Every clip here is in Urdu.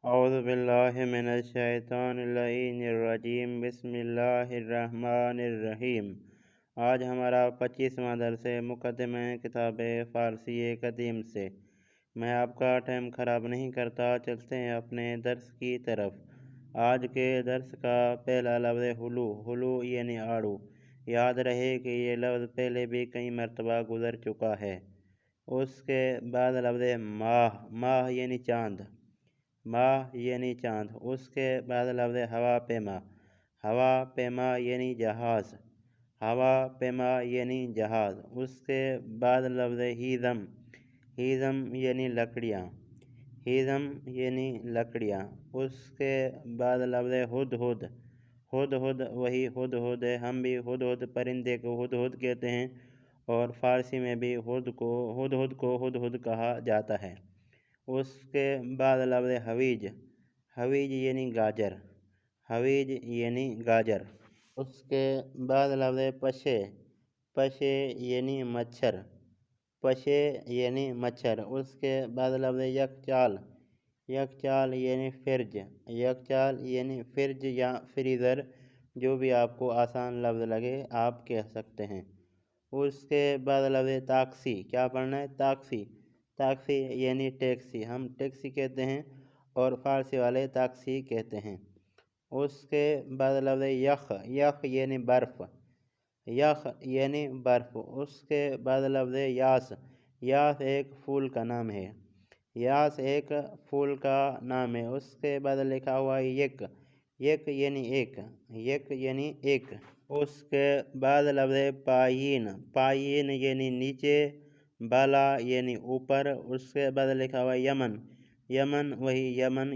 اعوذ باللہ من الشیطان اللعین الرجیم، بسم اللہ الرحمن الرحیم۔ آج ہمارا 25واں درس ہے مقدمہ کتاب فارسی قدیم سے۔ میں آپ کا ٹائم خراب نہیں کرتا، چلتے ہیں اپنے درس کی طرف۔ آج کے درس کا پہلا لفظ ہلو یعنی آڑو۔ یاد رہے کہ یہ لفظ پہلے بھی کئی مرتبہ گزر چکا ہے۔ اس کے بعد لفظ ماہ یعنی چاند، اس کے بعد لفظ ھواپیما یعنی جھاز، اس کے بعد لفظ ھیزم یعنی لکڑیاں، اس کے بعد لفظ ھدھد، وہی ھدھد ہے، ہم بھی ھدھد پرندے کو ھدھد کہتے ہیں، اور فارسی میں بھی ھدھد کو ھدھد کہا جاتا ہے۔ اس کے بعد لفظ ھوایج یعنی گاجر، اس کے بعد لفظ پشے یعنی مچھر، اس کے بعد لفظ یخچال یعنی فرج یا فریزر، جو بھی آپ کو آسان لفظ لگے آپ کہہ سکتے ہیں۔ اس کے بعد لفظ تاکسی، کیا پڑھنا ہے؟ تاکسی یعنی ٹیکسی، ہم ٹیکسی کہتے ہیں اور فارسی والے تاکسی کہتے ہیں۔ اس کے بعد لفظ یخ یعنی برف، اس کے بعد لفظ یاس ایک پھول کا نام ہے، اس کے بعد لکھا ہوا یک یعنی ایک، اس کے بعد لفظ پاییز یعنی نیچے، بالا یعنی اوپر، اس کے بعد لکھا ہوا یمن، وہی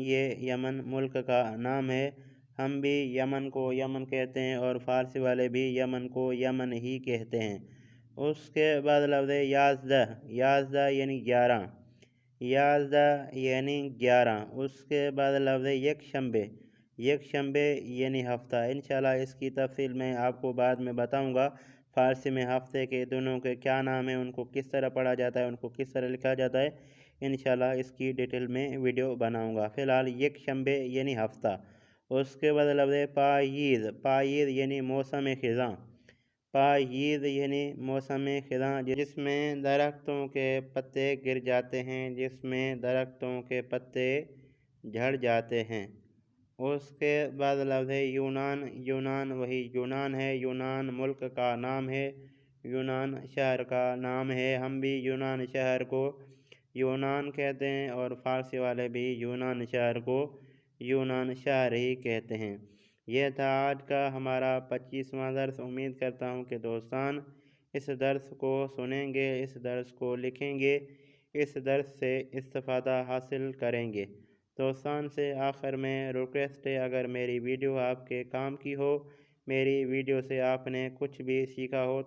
یہ یمن ملک کا نام ہے، ہم بھی یمن کو یمن کہتے ہیں اور فارسی والے بھی یمن کو یمن ہی کہتے ہیں۔ اس کے بعد لفظ یازدہ یعنی گیاراں، اس کے بعد لفظ یکشنبے یعنی ھفتہ۔ انشاءاللہ اس کی تفصیل میں آپ کو بعد میں بتاؤں گا۔ فارسی میں ہفتے کے دنوں کے کیا نام ہیں، ان کو کس طرح پڑھا جاتا ہے، ان کو کس طرح لکھا جاتا ہے، انشاءاللہ اس کی ڈیٹیل میں ویڈیو بناؤں گا۔ فی الحال یکشنبے یعنی ہفتہ۔ اس کے بعد لفظ پاییز یعنی موسم خزاں، جس میں درختوں کے پتے گر جاتے ہیں، جس میں درختوں کے پتے جھڑ جاتے ہیں۔ اس کے بعد لفظ یونان، وہی یونان ہے، یونان ملک کا نام ہے، یونان شہر کا نام ہے، ہم بھی یونان شہر کو یونان کہتے ہیں اور فارسی والے بھی یونان شہر کو یونان شہر ہی کہتے ہیں۔ یہ تھا آج کا ہمارا 25واں درس۔ امید کرتا ہوں کہ دوستان اس درس کو سنیں گے، اس درس کو لکھیں گے، اس درس سے استفادہ حاصل کریں گے۔ دوستان سے آخر میں ریکویسٹ ہے، اگر میری ویڈیو آپ کے کام کی ہو، میری ویڈیو سے آپ نے کچھ بھی سیکھا ہو